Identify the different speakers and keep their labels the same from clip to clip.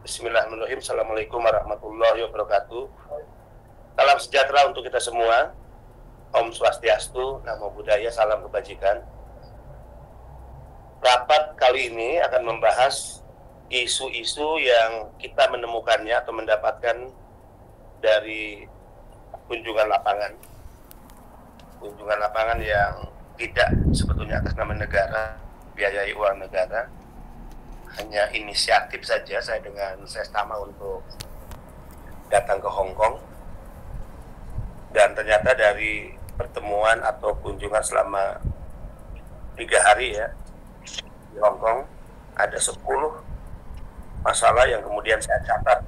Speaker 1: Bismillahirrahmanirrahim. Assalamualaikum warahmatullahi wabarakatuh. Salam sejahtera untuk kita semua. Om Swastiastu, Namo Buddhaya, salam kebajikan. Rapat kali ini akan membahas isu-isu yang kita menemukannya atau mendapatkan dari kunjungan lapangan. Kunjungan lapangan yang tidak sebetulnya atas nama negara, biayai uang negara. Hanya inisiatif saja saya dengan sesama untuk datang ke Hong Kong. Dan ternyata dari pertemuan atau kunjungan selama 3 hari ya di Hong Kong, ada 10 masalah yang kemudian saya catat.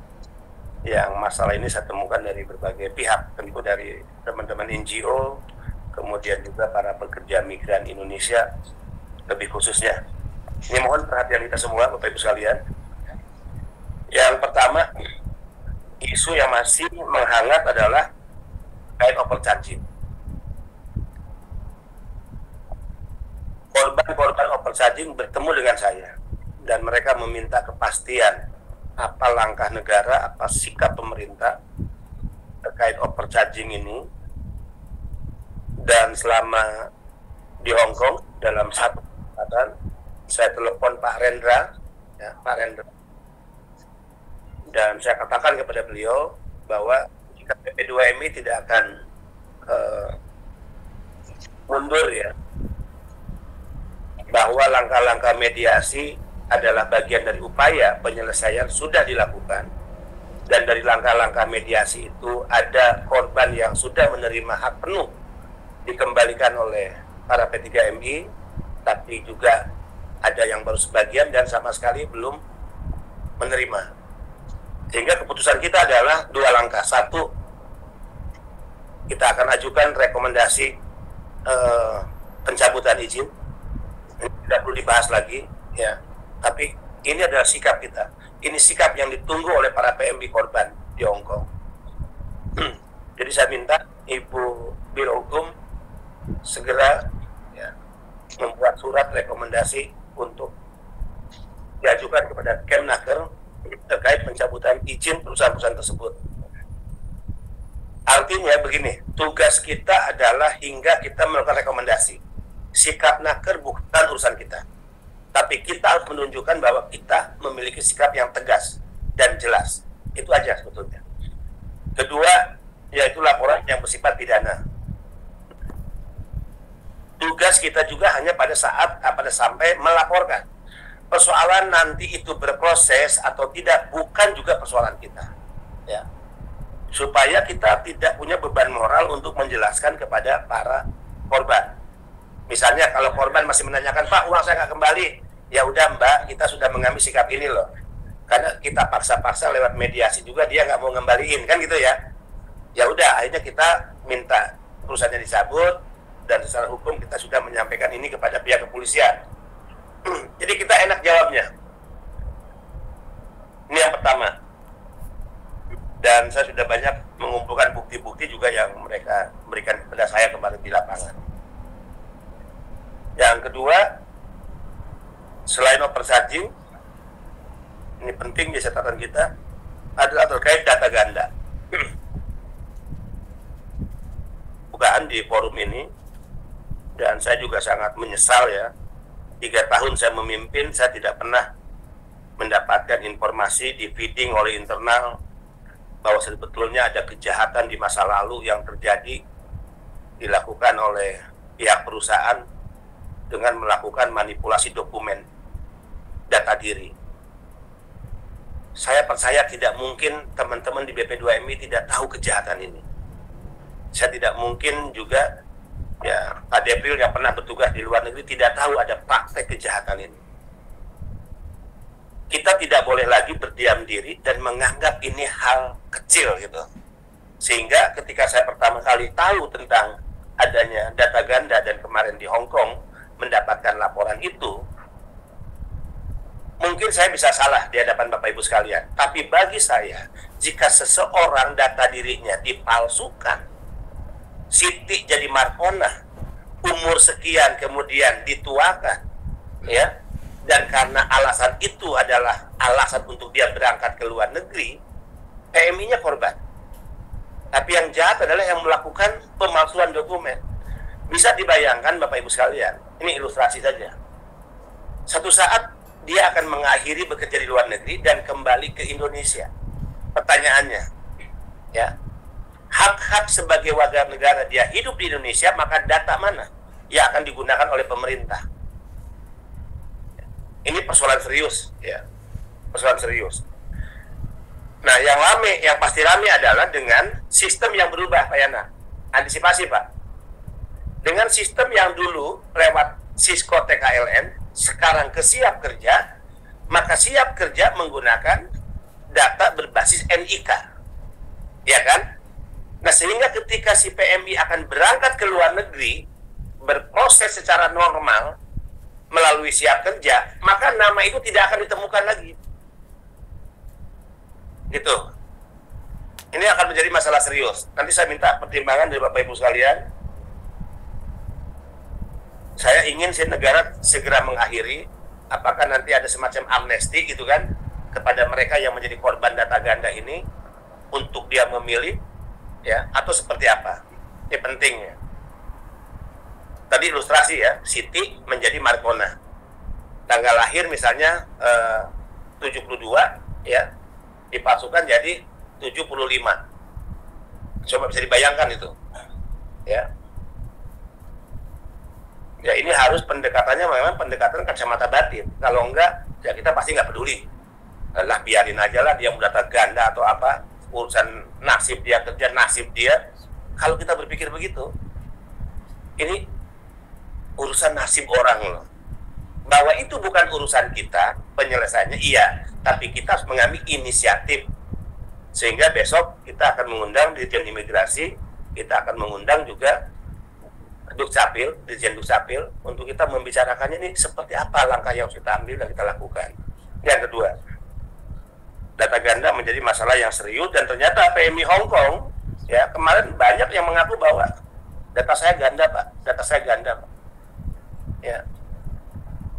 Speaker 1: Yang masalah ini saya temukan dari berbagai pihak, tentu dari teman-teman NGO, kemudian juga para pekerja migran Indonesia lebih khususnya. Ini mohon perhatian kita semua, Bapak Ibu sekalian. Yang pertama, isu yang masih menghangat adalah terkait overcharging. Korban-korban overcharging bertemu dengan saya dan mereka meminta kepastian apa langkah negara, apa sikap pemerintah terkait overcharging ini. Dan selama di Hong Kong dalam satu kesempatan saya telepon Pak Rendra, ya, Pak Rendra, dan saya katakan kepada beliau bahwa jika PP2MI tidak akan mundur ya, bahwa langkah-langkah mediasi adalah bagian dari upaya penyelesaian sudah dilakukan, dan dari langkah-langkah mediasi itu ada korban yang sudah menerima hak penuh dikembalikan oleh para P3MI, tapi juga ada yang baru sebagian dan sama sekali belum menerima. Sehingga keputusan kita adalah 2 langkah. 1, kita akan ajukan rekomendasi pencabutan izin. Ini tidak perlu dibahas lagi, ya. Tapi ini adalah sikap kita. Ini sikap yang ditunggu oleh para PMI korban di Hong Kong. Jadi saya minta Ibu Biro Hukum segera ya, membuat surat rekomendasi untuk diajukan kepada Kemnaker terkait pencabutan izin perusahaan-perusahaan tersebut. Artinya begini, tugas kita adalah hingga kita melakukan rekomendasi. Sikap Naker bukan urusan kita, tapi kita harus menunjukkan bahwa kita memiliki sikap yang tegas dan jelas. Itu aja sebetulnya. Kedua, yaitu laporan yang bersifat pidana. Tugas kita juga hanya pada sampai melaporkan. Persoalan nanti itu berproses atau tidak bukan juga persoalan kita, ya. Supaya kita tidak punya beban moral untuk menjelaskan kepada para korban. Misalnya kalau korban masih menanyakan, Pak, uang saya nggak kembali, ya udah Mbak, kita sudah mengambil sikap ini loh. Karena kita paksa-paksa lewat mediasi juga dia nggak mau ngembaliin, kan gitu ya. Ya udah, akhirnya kita minta perusahaannya dicabut. Dan secara hukum kita sudah menyampaikan ini kepada pihak kepolisian. Jadi kita enak jawabnya. Ini yang pertama. Dan saya sudah banyak mengumpulkan bukti-bukti juga yang mereka berikan kepada saya kemarin di lapangan. Yang kedua, selain overcharging, ini penting di catatan kita, adalah terkait data ganda. Bukaan di forum ini, dan saya juga sangat menyesal ya, 3 tahun saya memimpin, saya tidak pernah mendapatkan informasi di feeding oleh internal bahwa sebetulnya ada kejahatan di masa lalu yang terjadi dilakukan oleh pihak perusahaan dengan melakukan manipulasi dokumen data diri. Saya percaya tidak mungkin teman-teman di BP2MI tidak tahu kejahatan ini. Saya tidak mungkin juga ya, Pak Depril yang pernah bertugas di luar negeri tidak tahu ada praktek kejahatan ini. Kita tidak boleh lagi berdiam diri dan menganggap ini hal kecil gitu. Sehingga ketika saya pertama kali tahu tentang adanya data ganda dan kemarin di Hong Kong mendapatkan laporan itu, mungkin saya bisa salah di hadapan Bapak Ibu sekalian. Tapi bagi saya, jika seseorang data dirinya dipalsukan, Siti jadi Markona, umur sekian kemudian dituakan, ya, dan karena alasan itu adalah alasan untuk dia berangkat ke luar negeri, PMI-nya korban. Tapi yang jahat adalah yang melakukan pemalsuan dokumen. Bisa dibayangkan Bapak Ibu sekalian, ini ilustrasi saja. Satu saat dia akan mengakhiri bekerja di luar negeri dan kembali ke Indonesia. Pertanyaannya, ya, hak-hak sebagai warga negara dia hidup di Indonesia, maka data mana yang akan digunakan oleh pemerintah? Ini persoalan serius, ya, persoalan serius. Nah, yang pasti rame adalah dengan sistem yang berubah, Pak Yana. Antisipasi, Pak. Dengan sistem yang dulu lewat Cisco TKLN, sekarang ke Siap Kerja, maka Siap Kerja menggunakan data berbasis NIK, ya kan? Nah, sehingga ketika si PMI akan berangkat ke luar negeri, berproses secara normal melalui Siap Kerja, maka nama itu tidak akan ditemukan lagi. Gitu. Ini akan menjadi masalah serius. Nanti saya minta pertimbangan dari Bapak Ibu sekalian. Saya ingin negara segera mengakhiri, apakah nanti ada semacam amnesti gitu kan, kepada mereka yang menjadi korban data ganda ini, untuk dia memilih, ya, atau seperti apa. Ini pentingnya. Tadi ilustrasi ya, Siti menjadi Marcona. Tanggal lahir misalnya 72, ya, dipalsukan jadi 75. Coba bisa dibayangkan itu. Ya. Ya, ini harus pendekatannya memang pendekatan kacamata batin. Kalau enggak, ya kita pasti nggak peduli. Lah biarin aja lah dia data ganda atau apa, urusan nasib dia kerja, nasib dia. Kalau kita berpikir begitu, ini urusan nasib orang loh. Bahwa itu bukan urusan kita, penyelesaiannya iya, tapi kita harus mengambil inisiatif. Sehingga besok kita akan mengundang Dirjen Imigrasi, kita akan mengundang juga Dukcapil, Dirjen Dukcapil, untuk kita membicarakannya ini seperti apa langkah yang harus kita ambil dan kita lakukan. Yang kedua, data ganda menjadi masalah yang serius, dan ternyata PMI Hong Kong, ya, kemarin banyak yang mengaku bahwa data saya ganda, Pak, data saya ganda, Pak. Ya.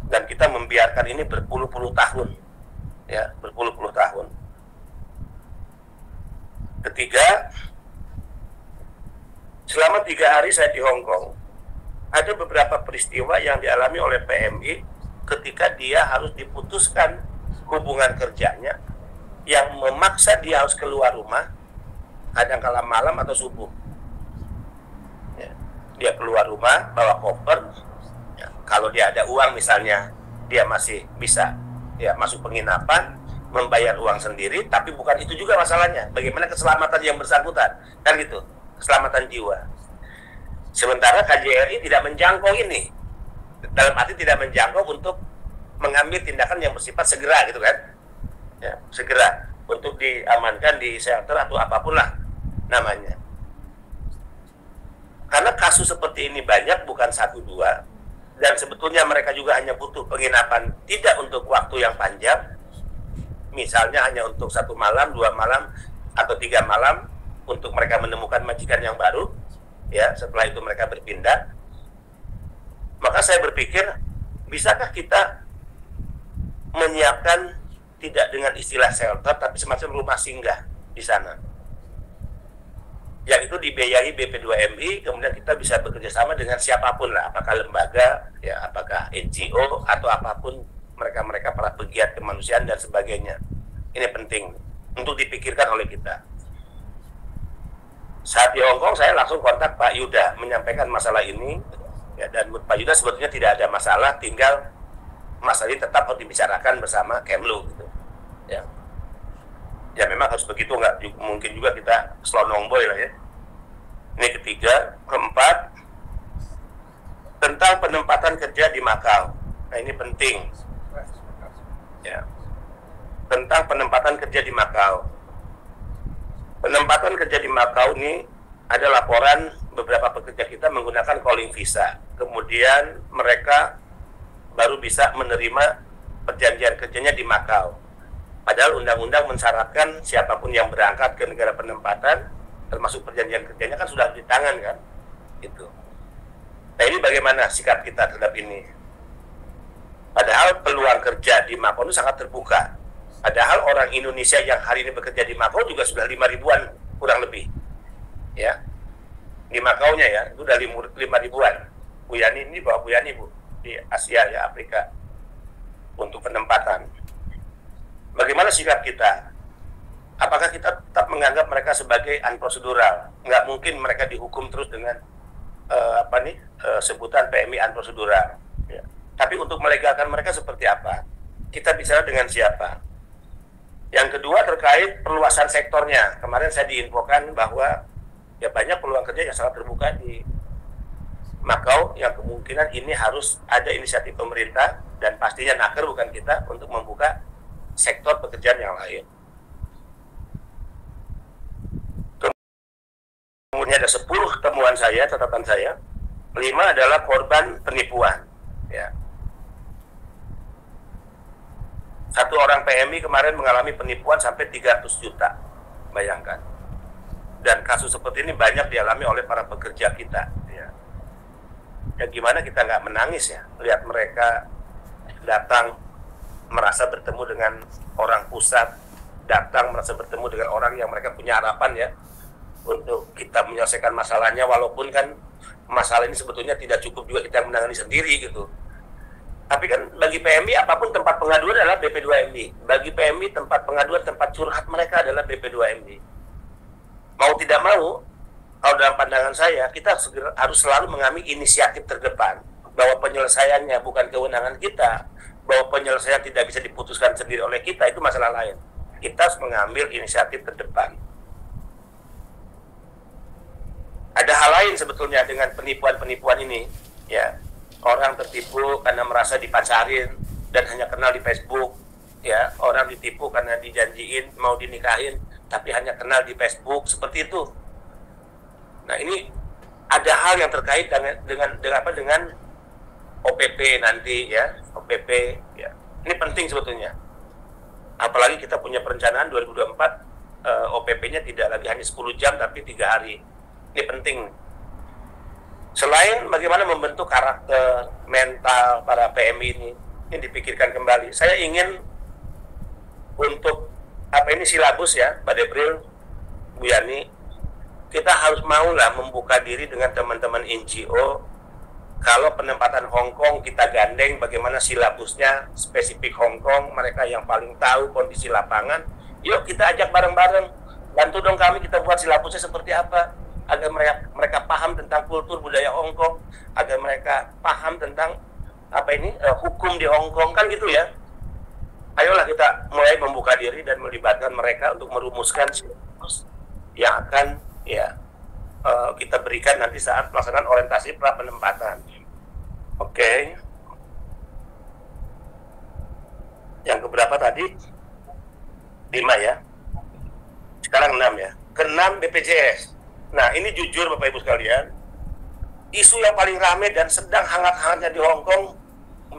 Speaker 1: Dan kita membiarkan ini berpuluh-puluh tahun, ya, berpuluh-puluh tahun. Ketiga, selama 3 hari saya di Hong Kong, ada beberapa peristiwa yang dialami oleh PMI ketika dia harus diputuskan hubungan kerjanya, yang memaksa dia harus keluar rumah, kadang-kala malam atau subuh. Ya. Dia keluar rumah, bawa koper. Ya. Kalau dia ada uang misalnya, dia masih bisa, ya, masuk penginapan, membayar uang sendiri, tapi bukan itu juga masalahnya. Bagaimana keselamatan yang bersangkutan, kan gitu, keselamatan jiwa. Sementara KJRI tidak menjangkau ini, dalam arti tidak menjangkau untuk mengambil tindakan yang bersifat segera gitu kan, ya, segera untuk diamankan di shelter atau apapun lah namanya. Karena kasus seperti ini banyak, bukan 1-2, dan sebetulnya mereka juga hanya butuh penginapan tidak untuk waktu yang panjang, misalnya hanya untuk 1 malam, 2 malam, atau 3 malam untuk mereka menemukan majikan yang baru. Ya, setelah itu mereka berpindah. Maka saya berpikir, bisakah kita menyiapkan tidak dengan istilah shelter, tapi semacam rumah singgah di sana, yang itu dibiayai BP2MI, kemudian kita bisa bekerja sama dengan siapapun lah, apakah lembaga, ya, apakah NGO, atau apapun, mereka para pegiat kemanusiaan dan sebagainya. Ini penting untuk dipikirkan oleh kita. Saat di Hong Kong, saya langsung kontak Pak Yuda menyampaikan masalah ini, ya, dan Pak Yuda sebetulnya tidak ada masalah, tinggal masalah ini tetap harus dibicarakan bersama Kemlu gitu. Ya, ya memang harus begitu, nggak mungkin juga kita selonong boy lah ya. Ini ketiga. Keempat, tentang penempatan kerja di Makau. Nah, ini penting. Ya, tentang penempatan kerja di Makau. Penempatan kerja di Makau ini ada laporan beberapa pekerja kita menggunakan calling visa. Kemudian mereka baru bisa menerima perjanjian kerjanya di Makau. Padahal undang-undang mensyaratkan siapapun yang berangkat ke negara penempatan, termasuk perjanjian kerjanya kan sudah di tangan kan. Itu. Nah, ini bagaimana sikap kita terhadap ini? Padahal peluang kerja di Macau itu sangat terbuka. Padahal orang Indonesia yang hari ini bekerja di Macau juga sudah 5 ribuan kurang lebih. Ya. Di Macau-nya ya, itu udah 5 ribuan. Bu Yani ini bawa Bu Yani, Bu, di Asia ya, Afrika, untuk penempatan. Bagaimana sikap kita? Apakah kita tetap menganggap mereka sebagai unprocedural? Nggak mungkin mereka dihukum terus dengan sebutan PMI unprocedural. Ya. Tapi untuk melegalkan mereka seperti apa? Kita bicara dengan siapa? Yang kedua terkait perluasan sektornya. Kemarin saya diinfokan bahwa ya banyak peluang kerja yang sangat terbuka di Macau, yang kemungkinan ini harus ada inisiatif pemerintah dan pastinya Naker bukan kita untuk membuka sektor pekerjaan yang lain. Kemudian ada 10 temuan saya, catatan saya. 5 adalah korban penipuan. Ya. Satu orang PMI kemarin mengalami penipuan sampai 300 juta. Bayangkan. Dan kasus seperti ini banyak dialami oleh para pekerja kita. Ya, ya gimana kita nggak menangis ya, lihat mereka datang merasa bertemu dengan orang pusat, datang merasa bertemu dengan orang yang mereka punya harapan ya, untuk kita menyelesaikan masalahnya, walaupun kan masalah ini sebetulnya tidak cukup juga kita menangani sendiri gitu. Tapi kan bagi PMI apapun tempat pengaduan adalah BP2MI. Bagi PMI tempat pengaduan, tempat curhat mereka adalah BP2MI. Mau tidak mau, kalau dalam pandangan saya, kita harus selalu mengambil inisiatif terdepan. Bahwa penyelesaiannya bukan kewenangan kita, bahwa penyelesaian tidak bisa diputuskan sendiri oleh kita, itu masalah lain. Kita harus mengambil inisiatif terdepan. Ada hal lain sebetulnya dengan penipuan-penipuan ini, ya. Orang tertipu karena merasa dipacarin dan hanya kenal di Facebook, ya. Orang ditipu karena dijanjiin mau dinikahin tapi hanya kenal di Facebook, seperti itu. Nah, ini ada hal yang terkait dengan OPP nanti ya, OPP ya. Ini penting sebetulnya. Apalagi kita punya perencanaan 2024 OPP-nya tidak lagi hanya 10 jam tapi 3 hari. Ini penting. Selain bagaimana membentuk karakter mental para PMI ini dipikirkan kembali. Saya ingin untuk silabus ya, Pak Debril, Bu Yani, kita harus maulah membuka diri dengan teman-teman NGO. Kalau penempatan Hong Kong kita gandeng bagaimana silabusnya spesifik Hong Kong, mereka yang paling tahu kondisi lapangan. Yuk kita ajak bareng-bareng, bantu dong kami, kita buat silabusnya seperti apa, agar mereka paham tentang kultur budaya Hong Kong, agar mereka paham tentang hukum di Hong Kong, kan gitu ya. Ayolah kita mulai membuka diri dan melibatkan mereka untuk merumuskan silabus yang akan kita berikan nanti saat pelaksanaan orientasi pra penempatan. Oke. Yang keberapa tadi? 5 ya. Sekarang 6 ya. Ke-6 BPJS. Nah, ini jujur Bapak Ibu sekalian, isu yang paling ramai dan sedang hangat-hangatnya di Hong Kong,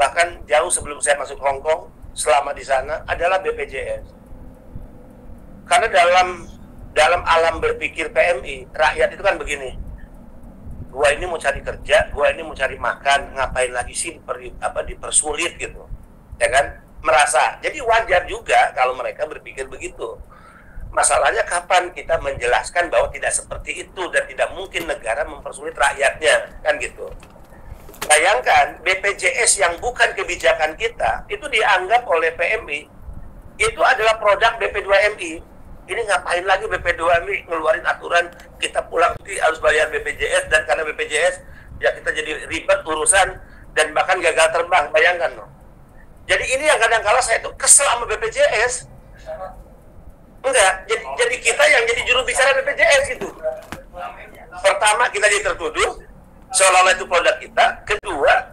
Speaker 1: bahkan jauh sebelum saya masuk Hong Kong, selama di sana, adalah BPJS. Karena dalam alam berpikir PMI, rakyat itu kan begini, gua ini mau cari kerja, gua ini mau cari makan, ngapain lagi sih dipersulit gitu, ya kan? Merasa, jadi wajar juga kalau mereka berpikir begitu. Masalahnya kapan kita menjelaskan bahwa tidak seperti itu dan tidak mungkin negara mempersulit rakyatnya, kan gitu. Bayangkan BPJS yang bukan kebijakan kita itu dianggap oleh PMI itu adalah produk BP2MI. Ini ngapain lagi BP2MI ngeluarin aturan kita pulang harus bayar BPJS, dan karena BPJS ya kita jadi ribet urusan dan bahkan gagal terbang, bayangkan loh. Jadi ini yang kadang-kala saya tuh kesel sama BPJS. Enggak, jadi kita yang jadi juru bicara BPJS itu. Pertama, kita jadi tertuduh seolah-olah itu produk kita. Kedua,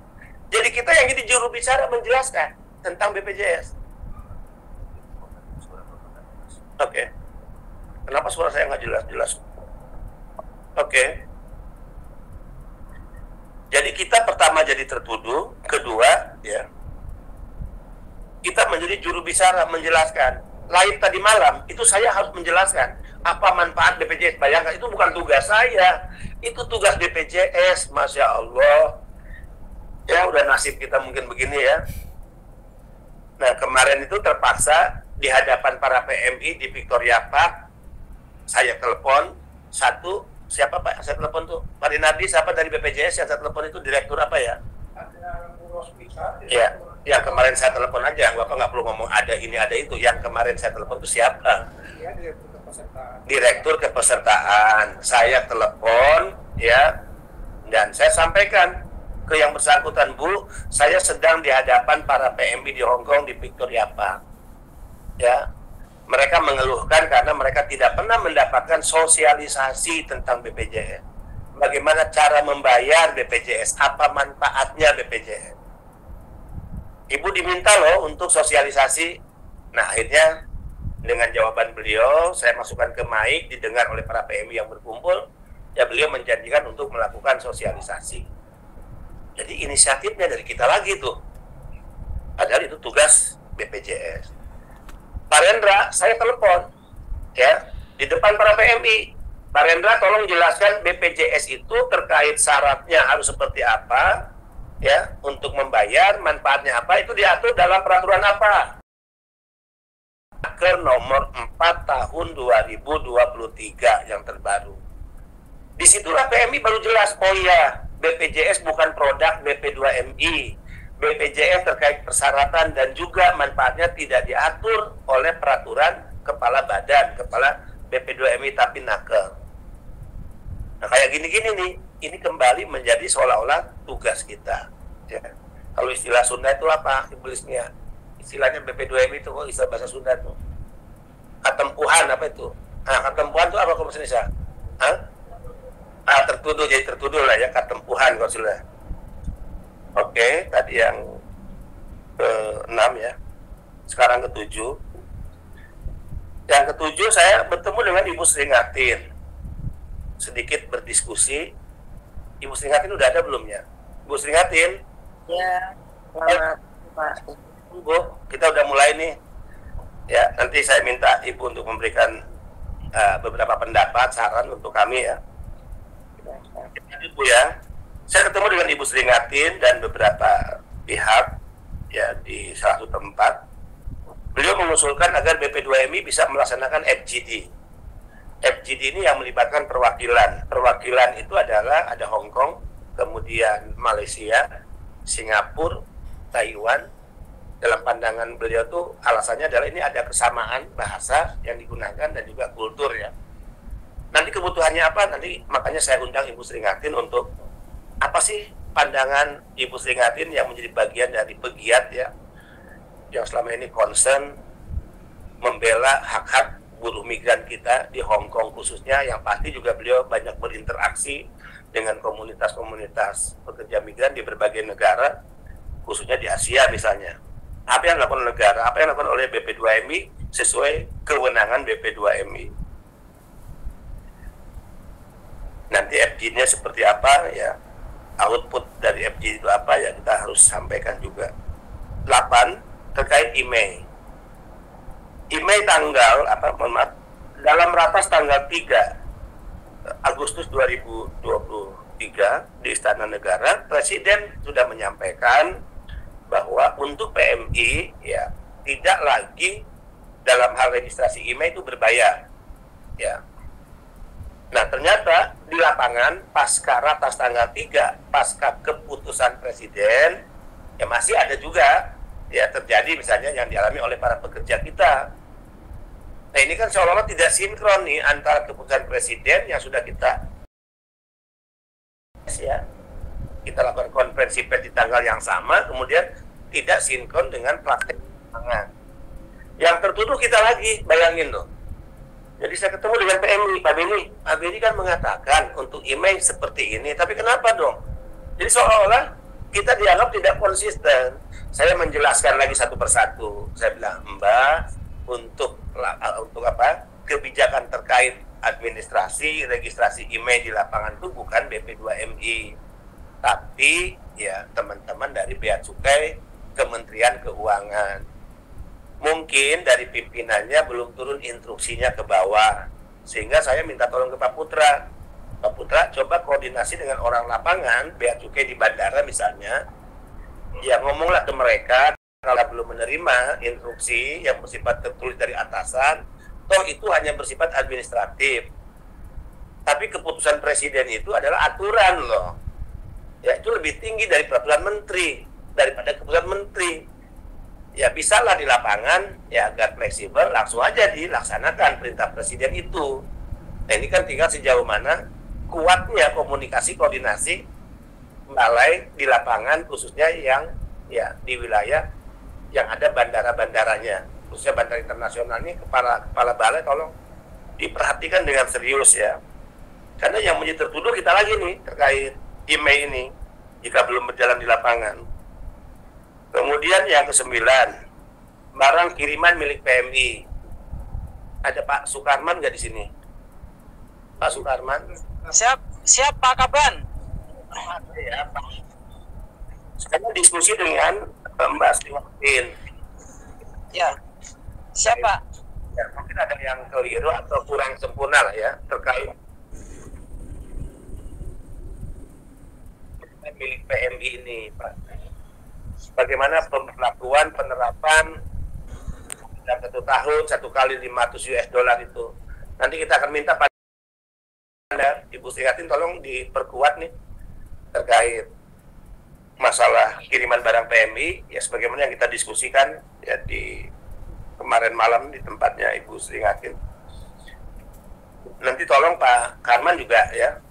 Speaker 1: jadi kita yang jadi juru bicara menjelaskan tentang BPJS. Oke. Kenapa suara saya nggak jelas? Oke. Jadi kita pertama jadi tertuduh, kedua ya kita menjadi juru bicara menjelaskan. Live tadi malam, itu saya harus menjelaskan apa manfaat BPJS. Bayangkan, itu bukan tugas saya, itu tugas BPJS. Masya Allah. Ya udah nasib kita mungkin begini ya. Nah, kemarin itu terpaksa di hadapan para PMI di Victoria Park, saya telepon satu, siapa Pak? Saya telepon tuh Pak Rinardi, siapa dari BPJS yang saya telepon itu direktur apa ya? Ya, yang kemarin saya telepon aja, Bapak nggak perlu ngomong ada ini ada itu. Yang kemarin saya telepon itu siapa? Direktur kepesertaan. Saya telepon, ya, dan saya sampaikan ke yang bersangkutan, Bu, saya sedang di hadapan para PMI di Hong Kong di Victoria Park. Ya, mereka mengeluhkan karena mereka tidak pernah mendapatkan sosialisasi tentang BPJS. Bagaimana cara membayar BPJS, apa manfaatnya BPJS. Ibu diminta loh untuk sosialisasi. Nah, akhirnya dengan jawaban beliau, saya masukkan ke mic, didengar oleh para PMI yang berkumpul, ya beliau menjanjikan untuk melakukan sosialisasi. Jadi inisiatifnya dari kita lagi tuh. Padahal itu tugas BPJS. Pak Rendra, saya telepon, ya, di depan para PMI. Pak Rendra, tolong jelaskan BPJS itu terkait syaratnya harus seperti apa, ya, untuk membayar, manfaatnya apa, itu diatur dalam peraturan apa? Ke nomor 4 tahun 2023 yang terbaru. Disitulah PMI baru jelas, oh iya, BPJS bukan produk BP2MI. BPJS terkait persyaratan dan juga manfaatnya tidak diatur oleh peraturan kepala badan, kepala BP2MI tapi naker. Nah, kayak gini-gini nih, ini kembali menjadi seolah-olah tugas kita. Ya. Kalau istilah Sunda itu apa? Iblisnya. Istilahnya BP2MI itu, istilah bahasa Sunda itu. Ketempuhan apa itu? Nah, ketempuhan itu apa kalau bahasa Indonesia? Hah? Tertuduh, jadi tertuduh lah ya, ketempuhan kalau sudah. Oke, tadi yang ke-6 ya. Sekarang ke-7. Yang ke-7 saya bertemu dengan Ibu Seringatin. Sedikit berdiskusi. Ibu Seringatin udah ada belum ya? Ibu Seringatin?
Speaker 2: Ya, selamat Pak.
Speaker 1: Bu, kita udah mulai nih. Ya, nanti saya minta Ibu untuk memberikan beberapa pendapat, saran untuk kami ya. Ibu ya, saya ketemu dengan Ibu Seringatin dan beberapa pihak ya di salah satu tempat. Beliau mengusulkan agar BP2MI bisa melaksanakan FGD. FGD ini yang melibatkan perwakilan. Perwakilan itu adalah ada Hong Kong, kemudian Malaysia, Singapura, Taiwan. Dalam pandangan beliau tuh alasannya adalah ini ada kesamaan bahasa yang digunakan dan juga kultur ya. Nanti kebutuhannya apa? Nanti makanya saya undang Ibu Seringatin untuk apa sih pandangan Ibu Seringatin yang menjadi bagian dari pegiat ya, yang selama ini concern membela hak-hak buruh migran kita di Hong Kong khususnya, yang pasti juga beliau banyak berinteraksi dengan komunitas-komunitas pekerja migran di berbagai negara, khususnya di Asia misalnya. Apa yang dilakukan negara, apa yang dilakukan oleh BP2MI sesuai kewenangan BP2MI. Nanti FG-nya seperti apa ya, output dari FG itu apa ya, kita harus sampaikan juga. 8, terkait email. Email tanggal, dalam ratas tanggal 3 Agustus 2023 di Istana Negara, Presiden sudah menyampaikan bahwa untuk PMI ya tidak lagi dalam hal registrasi email itu berbayar ya. Nah, ternyata di lapangan pasca ratas tanggal 3, pasca keputusan Presiden, ya masih ada juga ya terjadi misalnya yang dialami oleh para pekerja kita. Nah, ini kan seolah-olah tidak sinkron nih antara keputusan Presiden yang sudah kita lakukan konferensi pers di tanggal yang sama, kemudian tidak sinkron dengan praktek lapangan. Yang tertuduh kita lagi, bayangin loh. Jadi saya ketemu dengan PMI, Pak Beni kan mengatakan untuk email seperti ini, tapi kenapa dong? Jadi seolah-olah kita dianggap tidak konsisten. Saya menjelaskan lagi satu persatu. Saya bilang, Mbak, untuk apa? Kebijakan terkait administrasi, registrasi email di lapangan itu bukan BP2MI, tapi ya teman-teman dari Bea Cukai, Kementerian Keuangan. Mungkin dari pimpinannya belum turun instruksinya ke bawah, sehingga saya minta tolong ke Pak Putra. Pak Putra, coba koordinasi dengan orang lapangan, Bea Cukai di bandara misalnya, ya ngomonglah ke mereka, kalau belum menerima instruksi yang bersifat tertulis dari atasan, toh itu hanya bersifat administratif. Tapi keputusan presiden itu adalah aturan loh. Ya, itu lebih tinggi dari peraturan menteri, daripada keputusan menteri. Ya bisalah di lapangan, ya agar fleksibel, langsung aja dilaksanakan perintah presiden itu. Nah ini kan tinggal sejauh mana kuatnya komunikasi, koordinasi balai di lapangan, khususnya yang ya di wilayah yang ada bandara-bandaranya, khususnya bandara internasional. Ini kepala balai tolong diperhatikan dengan serius ya, karena yang menjadi tertuduh kita lagi nih terkait email ini jika belum berjalan di lapangan. Kemudian yang ke-9, barang kiriman milik PMI. Ada Pak Sukarman nggak di sini? Pak Sukarman?
Speaker 3: Siap Pak Kaban.
Speaker 1: Ya, Pak. Saya diskusi dengan Mbak Sriwatin.
Speaker 3: Ya, siapa?
Speaker 1: Ya, mungkin ada yang keliru atau kurang sempurna lah ya terkait milik PMI ini, Pak. Bagaimana pemberlakuan penerapan dalam 1 tahun 1 kali $500 itu. Nanti kita akan minta pada Ibu Sriwatin tolong diperkuat nih terkait masalah kiriman barang PMI ya, sebagaimana yang kita diskusikan ya di kemarin malam di tempatnya Ibu Sriwatin. Nanti tolong Pak Karman juga ya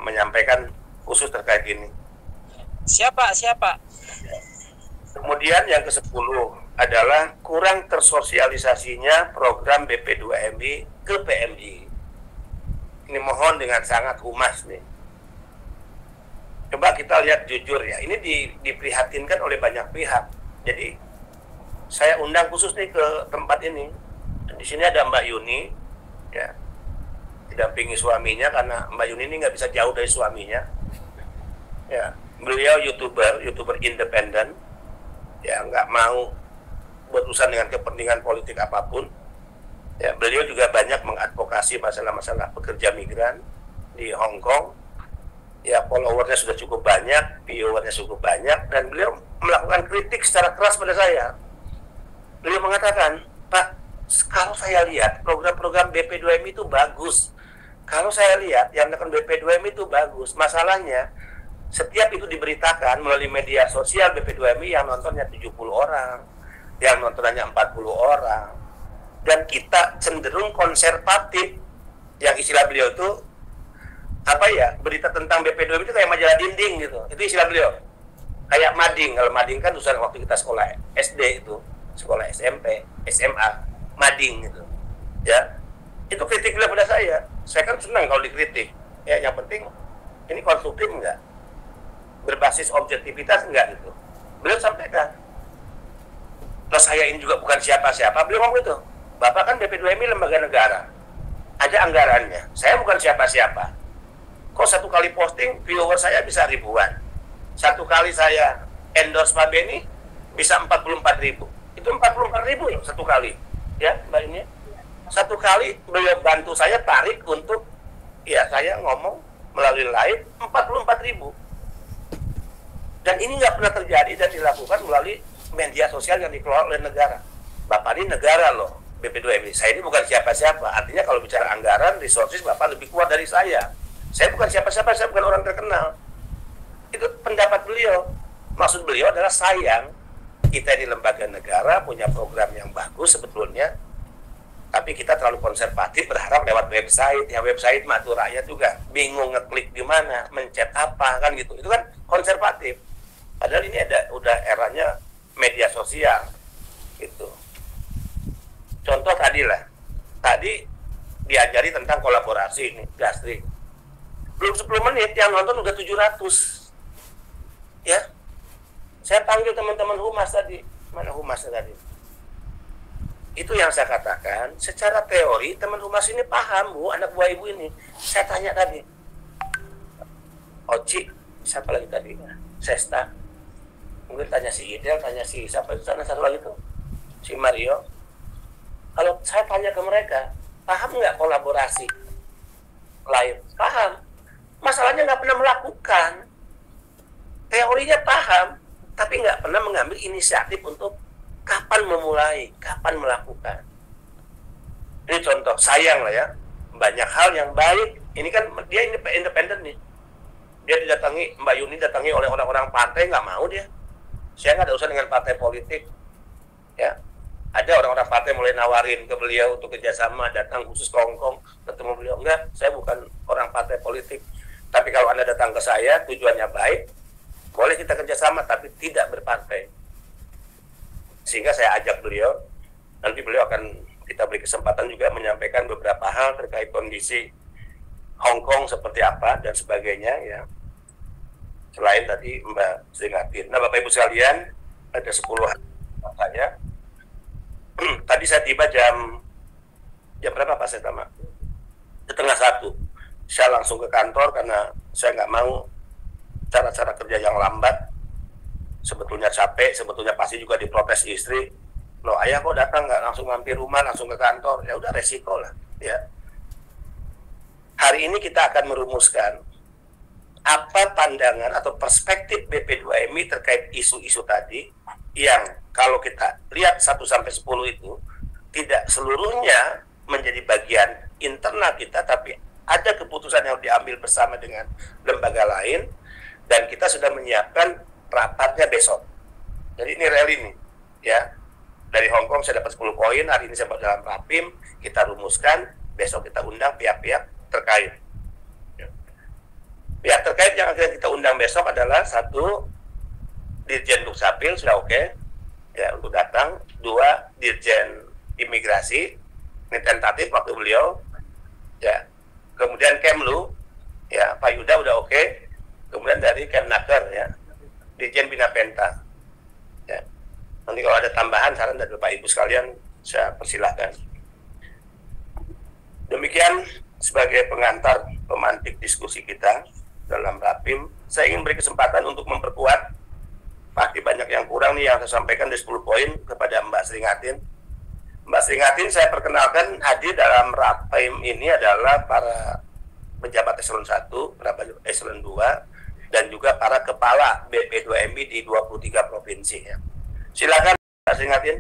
Speaker 1: menyampaikan khusus terkait ini.
Speaker 3: Siapa?
Speaker 1: Kemudian yang ke-10 adalah kurang tersosialisasinya program BP2MI ke PMI. Ini mohon dengan sangat humas nih. Coba kita lihat jujur ya, ini diprihatinkan oleh banyak pihak. Jadi saya undang khusus nih ke tempat ini. Di sini ada Mbak Yuni, ya, didampingi suaminya karena Mbak Yuni ini nggak bisa jauh dari suaminya. Ya, beliau youtuber independen, ya nggak mau berurusan dengan kepentingan politik apapun. Ya, beliau juga banyak mengadvokasi masalah-masalah pekerja migran di Hong Kong. Ya, followernya sudah cukup banyak, viewernya cukup banyak, dan beliau melakukan kritik secara keras pada saya. Beliau mengatakan, Pak, kalau saya lihat program-program BP2MI itu bagus. Kalau saya lihat yang melakukan BP2MI itu bagus. Masalahnya, setiap itu diberitakan melalui media sosial BP2MI yang nontonnya 70 orang, yang nontonnya 40 orang. Dan kita cenderung konservatif, yang istilah beliau itu apa ya, berita tentang BP2MI itu kayak majalah dinding gitu. Itu istilah beliau. Kayak mading. Kalau mading kan urusan waktu kita sekolah SD itu, sekolah SMP, SMA, mading gitu. Ya. Itu kritik beliau pada saya. Saya kan senang kalau dikritik. Ya, yang penting ini konstruktif enggak? Berbasis objektivitas enggak gitu. Beliau sampaikan. Terus saya ini juga bukan siapa-siapa. Beliau ngomong gitu. Bapak kan BP2MI lembaga negara. Ada anggarannya. Saya bukan siapa-siapa. Kok satu kali posting viewer saya bisa ribuan, satu kali saya endorse Pak Beni bisa 44.000. Itu 44.000 loh satu kali, ya Mbak ini. Satu kali beliau bantu saya tarik untuk ya saya ngomong melalui live 44.000. Dan ini nggak pernah terjadi dan dilakukan melalui media sosial yang dikelola oleh negara. Bapak ini negara loh, BP2MI. Saya ini bukan siapa-siapa. Artinya kalau bicara anggaran, resources Bapak lebih kuat dari saya. Saya bukan siapa-siapa, saya bukan orang terkenal. Itu pendapat beliau. Maksud beliau adalah sayang kita di lembaga negara punya program yang bagus sebetulnya, tapi kita terlalu konservatif berharap lewat website. Ya website mah tuh rakyat juga bingung ngeklik di mana, mencet apa kan gitu. Itu kan konservatif. Padahal ini udah eranya media sosial gitu. Contoh tadi diajari tentang kolaborasi ini, Gastri. Belum 10 menit yang nonton udah 700. Ya. Saya panggil teman-teman humas tadi. Mana humasnya tadi? Itu yang saya katakan, secara teori teman humas ini paham, Bu, anak buah Ibu ini. Saya tanya tadi. Oci, siapa lagi tadi? Sesta. Mungkin tanya si Idel, tanya si siapa itu sana satu lagi tuh. Si Mario. Kalau saya tanya ke mereka, paham nggak kolaborasi lain? Paham. Masalahnya nggak pernah melakukan. Teorinya paham, tapi nggak pernah mengambil inisiatif untuk kapan memulai, kapan melakukan. Ini contoh, sayang lah ya, banyak hal yang baik. Ini kan dia independen nih. Dia didatangi, Mbak Yuni datangi oleh orang-orang partai, nggak mau dia. Saya nggak ada urusan dengan partai politik. Ya, ada orang-orang partai mulai nawarin ke beliau untuk kerjasama, datang khusus ke Hongkong, ketemu beliau. Enggak, saya bukan orang partai politik. Tapi kalau Anda datang ke saya, tujuannya baik, boleh kita kerjasama, tapi tidak berpartai. Sehingga saya ajak beliau, nanti beliau akan kita beri kesempatan juga menyampaikan beberapa hal terkait kondisi Hong Kong seperti apa dan sebagainya ya. Selain tadi Mbak Sri Ngatin. Nah Bapak Ibu sekalian, ada 10 hari saya. Tadi saya tiba jam berapa Pak saya tamat? Setengah 1. Saya langsung ke kantor karena saya nggak mau cara-cara kerja yang lambat. Sebetulnya capek, sebetulnya pasti juga diprotes istri. Loh ayah kok datang nggak langsung mampir rumah, langsung ke kantor? Ya udah resiko lah ya. Hari ini kita akan merumuskan apa pandangan atau perspektif BP2MI terkait isu-isu tadi yang kalau kita lihat 1-10 itu tidak seluruhnya menjadi bagian internal kita, tapi ada keputusan yang diambil bersama dengan lembaga lain dan kita sudah menyiapkan rapatnya besok. Jadi ini real ini ya. Dari Hong Kong saya dapat 10 poin, hari ini saya buat dalam rapim, kita rumuskan, besok kita undang pihak-pihak terkait. Pihak terkait yang akan kita undang besok adalah 1, Dirjen Dukcapil sudah oke, ya untuk datang. 2, Dirjen Imigrasi, ini tentatif waktu beliau, ya. Kemudian Kemlu, ya Pak Yuda udah oke. Kemudian dari Kemnaker, ya, Dirjen Bina Penta. Ya. Nanti kalau ada tambahan saran dari Bapak Ibu sekalian, saya persilahkan. Demikian sebagai pengantar pemantik diskusi kita dalam rapim, saya ingin beri kesempatan untuk memperkuat. Pasti banyak yang kurang nih yang saya sampaikan di 10 poin kepada Mbak Sri Ngatin. Mbak Sri Ngatin saya perkenalkan hadir dalam rapim ini adalah para pejabat eselon 1, pejabat eselon 2, dan juga para kepala BP2MI di 23 provinsi ya. Silakan Mbak Sri Ngatin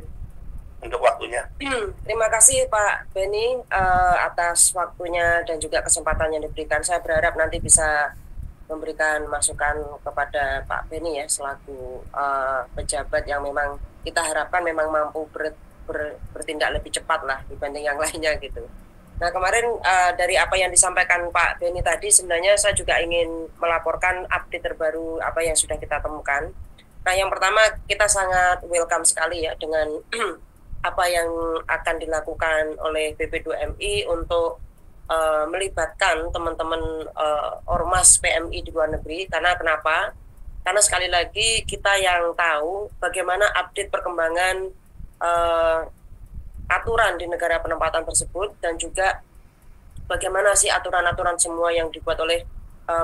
Speaker 1: untuk waktunya.
Speaker 2: Terima kasih Pak Beni atas waktunya dan juga kesempatan yang diberikan. Saya berharap nanti bisa memberikan masukan kepada Pak Beni ya selaku pejabat yang memang kita harapkan memang mampu bertindak lebih cepat lah dibanding yang lainnya gitu. Nah kemarin dari apa yang disampaikan Pak Beni tadi sebenarnya saya juga ingin melaporkan update terbaru apa yang sudah kita temukan. Nah yang pertama kita sangat welcome sekali ya dengan apa yang akan dilakukan oleh BP2MI untuk melibatkan teman-teman ormas PMI di luar negeri. Karena kenapa? Karena sekali lagi kita yang tahu bagaimana update perkembangan aturan di negara penempatan tersebut dan juga bagaimana sih aturan-aturan semua yang dibuat oleh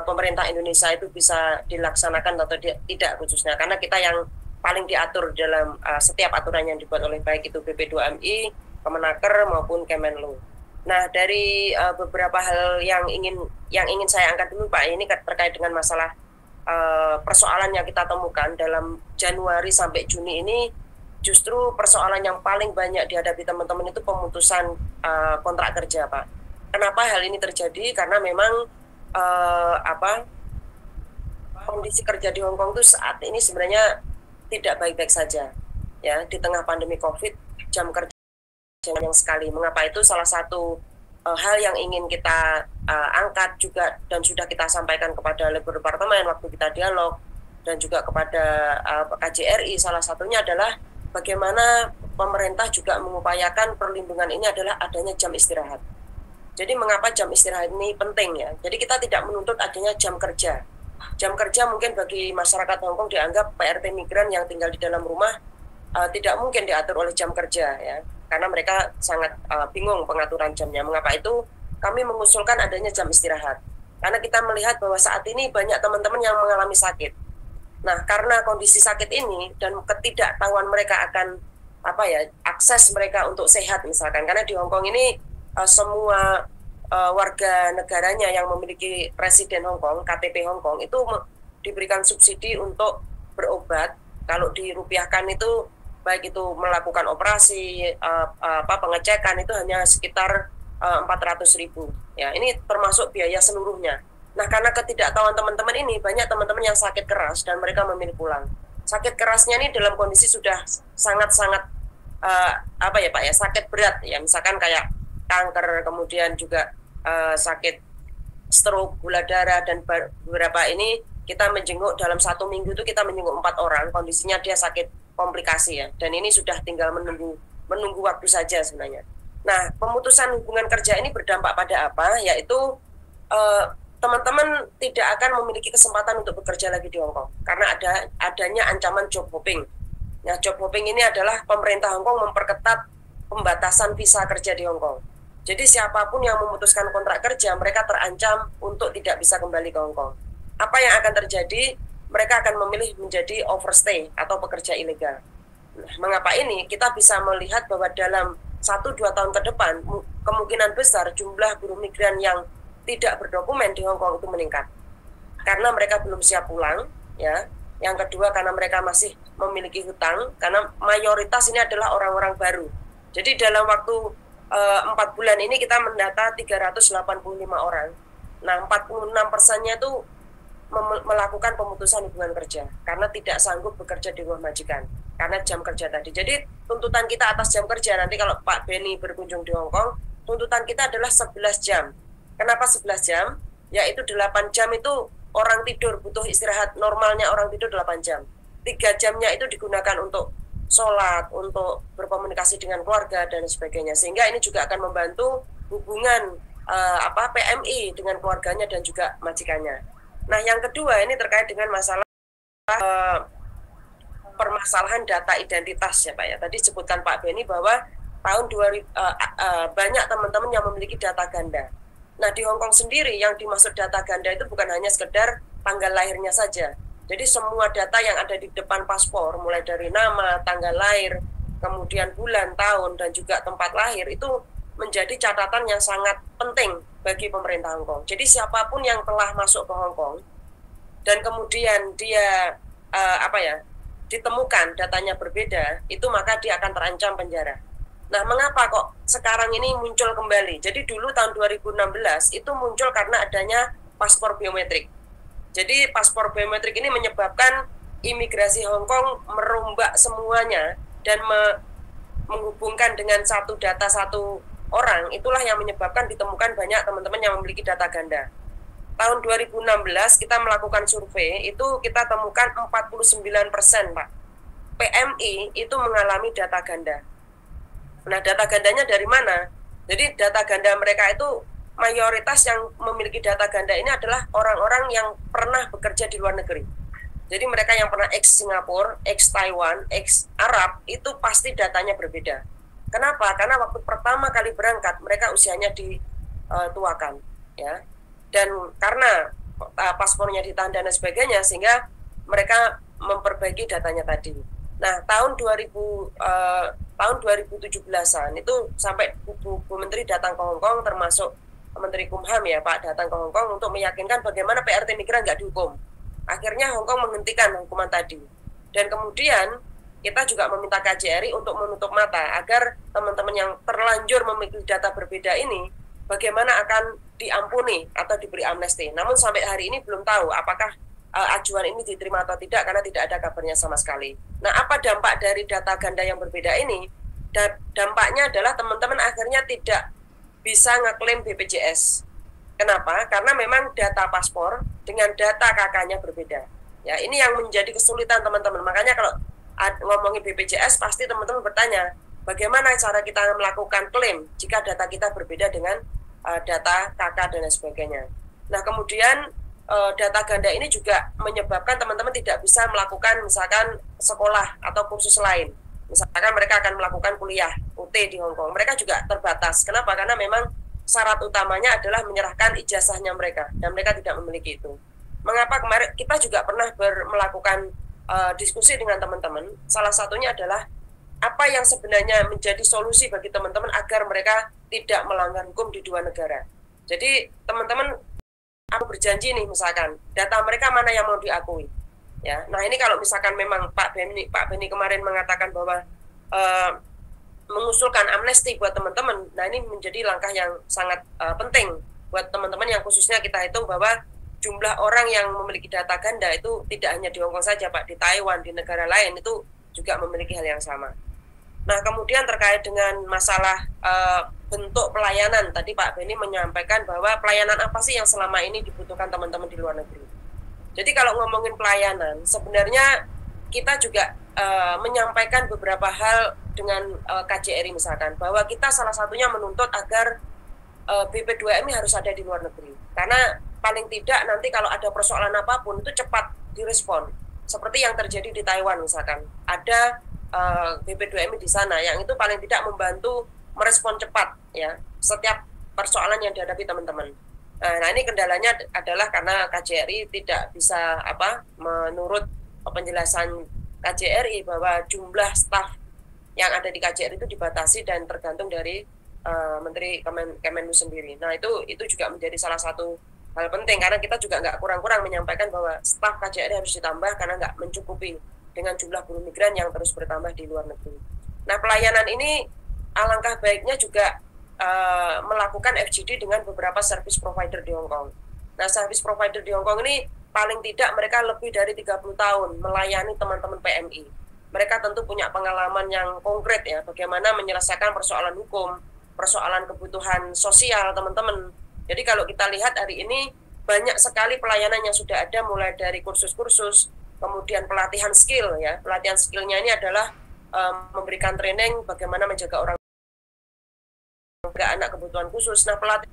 Speaker 2: pemerintah Indonesia itu bisa dilaksanakan atau tidak khususnya karena kita yang paling diatur dalam setiap aturan yang dibuat oleh baik itu BP2MI, Kemenaker maupun Kemenlu. Nah dari beberapa hal yang ingin saya angkat dulu Pak, ini terkait dengan masalah persoalan yang kita temukan dalam Januari sampai Juni ini. Justru persoalan yang paling banyak dihadapi teman-teman itu pemutusan kontrak kerja Pak. Kenapa hal ini terjadi? Karena memang kondisi kerja di Hong Kong itu saat ini sebenarnya tidak baik-baik saja ya di tengah pandemi COVID, jam kerja yang sekali. Mengapa itu salah satu hal yang ingin kita angkat juga dan sudah kita sampaikan kepada Labor Department waktu kita dialog dan juga kepada KJRI. Salah satunya adalah bagaimana pemerintah juga mengupayakan perlindungan ini adalah adanya jam istirahat. Jadi mengapa jam istirahat ini penting ya? Jadi kita tidak menuntut adanya jam kerja. Jam kerja mungkin bagi masyarakat Hong Kong dianggap PRT migran yang tinggal di dalam rumah tidak mungkin diatur oleh jam kerja ya. Karena mereka sangat bingung pengaturan jamnya. Mengapa itu? Kami mengusulkan adanya jam istirahat. Karena kita melihat bahwa saat ini banyak teman-teman yang mengalami sakit. Nah, karena kondisi sakit ini dan ketidaktahuan mereka akan akses mereka untuk sehat misalkan. Karena di Hong Kong ini semua warga negaranya yang memiliki residen Hong Kong, KTP Hong Kong itu diberikan subsidi untuk berobat. Kalau dirupiahkan itu baik itu melakukan operasi, pengecekan itu hanya sekitar 400.000. Ya, ini termasuk biaya seluruhnya. Nah, karena ketidaktahuan teman-teman ini, banyak teman-teman yang sakit keras dan mereka memilih pulang. Sakit kerasnya ini dalam kondisi sudah sangat-sangat apa ya Pak ya, sakit berat ya, misalkan kayak kanker, kemudian juga sakit stroke, gula darah, dan beberapa ini kita menjenguk dalam 1 minggu itu kita menjenguk 4 orang, kondisinya dia sakit komplikasi ya, dan ini sudah tinggal menunggu waktu saja sebenarnya. Nah, pemutusan hubungan kerja ini berdampak pada apa? Yaitu teman-teman tidak akan memiliki kesempatan untuk bekerja lagi di Hong Kong karena adanya ancaman job hopping. Nah, job hopping ini adalah pemerintah Hong Kong memperketat pembatasan visa kerja di Hong Kong. Jadi siapapun yang memutuskan kontrak kerja, mereka terancam untuk tidak bisa kembali ke Hong Kong. Apa yang akan terjadi? Mereka akan memilih menjadi overstay atau pekerja ilegal. Nah, mengapa ini? Kita bisa melihat bahwa dalam 1-2 tahun ke depan, kemungkinan besar jumlah buruh migran yang tidak berdokumen di Hong Kong itu meningkat. Karena mereka belum siap pulang, ya. Yang kedua, karena mereka masih memiliki hutang, karena mayoritas ini adalah orang-orang baru. Jadi dalam waktu 4 bulan ini kita mendata 385 orang. Nah, 46%-nya itu melakukan pemutusan hubungan kerja karena tidak sanggup bekerja di rumah majikan karena jam kerja tadi. Jadi tuntutan kita atas jam kerja, nanti kalau Pak Beni berkunjung di Hong Kong, tuntutan kita adalah 11 jam. Kenapa 11 jam? Yaitu 8 jam itu orang tidur, butuh istirahat, normalnya orang tidur 8 jam. 3 jamnya itu digunakan untuk sholat, untuk berkomunikasi dengan keluarga dan sebagainya, sehingga ini juga akan membantu hubungan PMI dengan keluarganya dan juga majikannya. Nah, yang kedua ini terkait dengan masalah permasalahan data identitas ya Pak ya. Tadi sebutkan Pak Beni bahwa tahun 2000 banyak teman-teman yang memiliki data ganda. Nah, di Hong Kong sendiri yang dimaksud data ganda itu bukan hanya sekedar tanggal lahirnya saja. Jadi semua data yang ada di depan paspor, mulai dari nama, tanggal lahir, kemudian bulan, tahun, dan juga tempat lahir, itu menjadi catatan yang sangat penting bagi pemerintah Hong Kong. Jadi siapapun yang telah masuk ke Hong Kong dan kemudian dia ditemukan datanya berbeda, itu maka dia akan terancam penjara. Nah, mengapa kok sekarang ini muncul kembali? Jadi dulu tahun 2016 itu muncul karena adanya paspor biometrik. Jadi paspor biometrik ini menyebabkan imigrasi Hong Kong merombak semuanya dan menghubungkan dengan satu data satu orang. Itulah yang menyebabkan ditemukan banyak teman-teman yang memiliki data ganda. Tahun 2016 kita melakukan survei, itu kita temukan 49% Pak. PMI itu mengalami data ganda. Nah, data gandanya dari mana? Jadi data ganda mereka itu mayoritas yang memiliki data ganda ini adalah orang-orang yang pernah bekerja di luar negeri. Jadi mereka yang pernah ex-Singapura, ex-Taiwan, ex-Arab, itu pasti datanya berbeda. Kenapa? Karena waktu pertama kali berangkat, mereka usianya dituakan. Ya. Dan karena paspornya ditahan dan sebagainya, sehingga mereka memperbaiki datanya tadi. Nah, tahun 2017-an itu sampai Bu Menteri datang ke Hong Kong, termasuk Menteri Kumham ya Pak, datang ke Hong Kong untuk meyakinkan bagaimana PRT migran nggak dihukum. Akhirnya Hong Kong menghentikan hukuman tadi. Dan kemudian kita juga meminta KJRI untuk menutup mata agar teman-teman yang terlanjur memiliki data berbeda ini bagaimana akan diampuni atau diberi amnesti. Namun sampai hari ini belum tahu apakah ajuan ini diterima atau tidak karena tidak ada kabarnya sama sekali. Nah, apa dampak dari data ganda yang berbeda ini? Dampaknya adalah teman-teman akhirnya tidak bisa ngeklaim BPJS. Kenapa? Karena memang data paspor dengan data KK-nya berbeda. Ya, ini yang menjadi kesulitan teman-teman. Makanya kalau ngomongin BPJS pasti teman-teman bertanya, bagaimana cara kita melakukan klaim jika data kita berbeda dengan data KK dan sebagainya. Nah, kemudian data ganda ini juga menyebabkan teman-teman tidak bisa melakukan misalkan sekolah atau kursus lain. Misalkan mereka akan melakukan kuliah UT di Hong Kong, mereka juga terbatas. Kenapa? Karena memang syarat utamanya adalah menyerahkan ijazahnya mereka, dan mereka tidak memiliki itu. Mengapa kemarin kita juga pernah melakukan diskusi dengan teman-teman, salah satunya adalah apa yang sebenarnya menjadi solusi bagi teman-teman agar mereka tidak melanggar hukum di dua negara. Jadi teman-teman, aku berjanji nih misalkan, data mereka mana yang mau diakui. Ya, nah ini kalau misalkan memang Pak Beni kemarin mengatakan bahwa mengusulkan amnesti buat teman-teman. Nah, ini menjadi langkah yang sangat penting buat teman-teman yang khususnya kita hitung bahwa jumlah orang yang memiliki data ganda itu tidak hanya di Hong Kong saja, Pak, di Taiwan, di negara lain itu juga memiliki hal yang sama. Nah, kemudian terkait dengan masalah bentuk pelayanan, tadi Pak Beni menyampaikan bahwa pelayanan apa sih yang selama ini dibutuhkan teman-teman di luar negeri. Jadi kalau ngomongin pelayanan, sebenarnya kita juga menyampaikan beberapa hal dengan KJRI misalkan, bahwa kita salah satunya menuntut agar BP2M harus ada di luar negeri. Karena paling tidak nanti kalau ada persoalan apapun itu cepat direspon. Seperti yang terjadi di Taiwan misalkan, ada BP2M di sana yang itu paling tidak membantu merespon cepat ya setiap persoalan yang dihadapi teman-teman. Nah, ini kendalanya adalah karena KJRI tidak bisa menurut penjelasan KJRI bahwa jumlah staf yang ada di KJRI itu dibatasi dan tergantung dari Menteri Kemenlu sendiri. Nah, itu juga menjadi salah satu hal penting karena kita juga nggak kurang-kurang menyampaikan bahwa staf KJRI harus ditambah karena nggak mencukupi dengan jumlah buruh migran yang terus bertambah di luar negeri. Nah, pelayanan ini alangkah baiknya juga melakukan FGD dengan beberapa service provider di Hong Kong. Nah, service provider di Hong Kong ini paling tidak mereka lebih dari 30 tahun melayani teman-teman PMI. Mereka tentu punya pengalaman yang konkret ya, bagaimana menyelesaikan persoalan hukum, persoalan kebutuhan sosial teman-teman. Jadi kalau kita lihat hari ini banyak sekali pelayanan yang sudah ada mulai dari kursus-kursus, kemudian pelatihan skill ya. Pelatihan skillnya ini adalah memberikan training bagaimana menjaga orang anak kebutuhan khusus. Nah, pelatihan